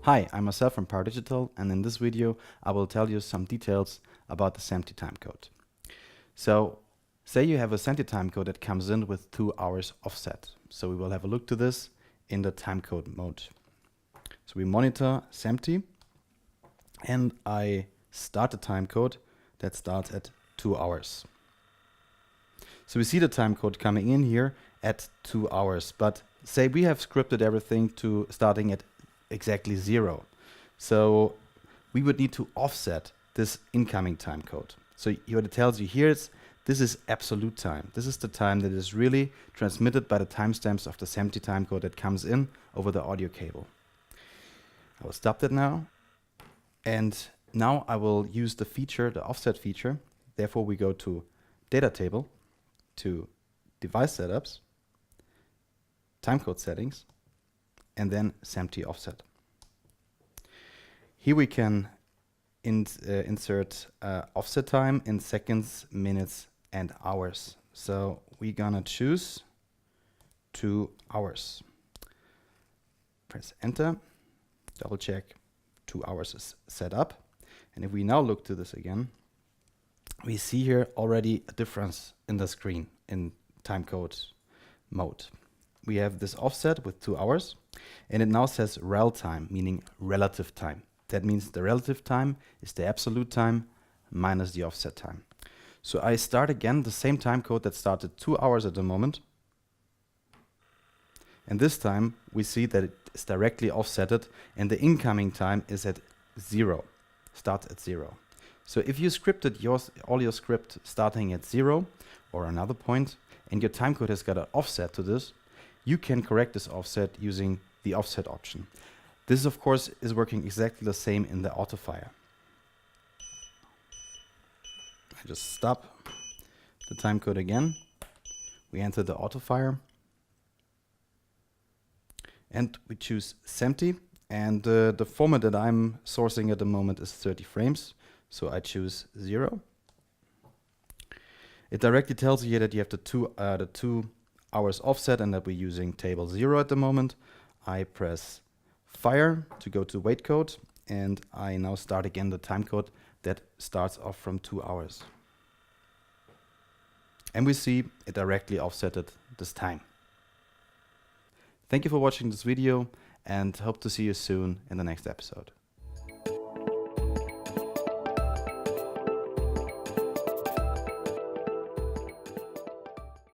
Hi, I'm myself from Pyrodigital, and in this video I will tell you some details about the SMPTE timecode. So, say you have a SMPTE timecode that comes in with 2 hours offset. So we will have a look to this in the timecode mode. So we monitor SMPTE, and I start the timecode that starts at 2 hours. So we see the timecode coming in here at 2 hours, but say we have scripted everything to starting at exactly 0. So we would need to offset this incoming timecode. So what it tells you here is this is absolute time. This is the time that is really transmitted by the timestamps of the SMPTE timecode that comes in over the audio cable. I will stop that now. And now I will use the feature, the offset feature. Therefore we go to data table, to device setups, timecode settings, and then SMPTE offset. Here we can insert offset time in seconds, minutes, and hours. So we're gonna choose 2 hours. Press enter, double check 2 hours is set up. And if we now look to this again, we see here already a difference in the screen in timecode mode. We have this offset with 2 hours, and it now says rel time, meaning relative time. That means the relative time is the absolute time minus the offset time. So I start again the same timecode that started 2 hours at the moment. And this time we see that it is directly offsetted, and the incoming time is at 0, starts at 0. So if you scripted all your script starting at 0 or another point, and your timecode has got an offset to this, you can correct this offset using the offset option. This, of course, is working exactly the same in the autofire. I just stop the timecode again. We enter the autofire. And we choose SMPTE. And the format that I'm sourcing at the moment is 30 frames. So I choose 0. It directly tells you here that you have the 2 hours offset and that we're using table 0 at the moment. I press fire to go to wait code, and I now start again the timecode that starts off from 2 hours. And we see it directly offsetted this time. Thank you for watching this video, and hope to see you soon in the next episode.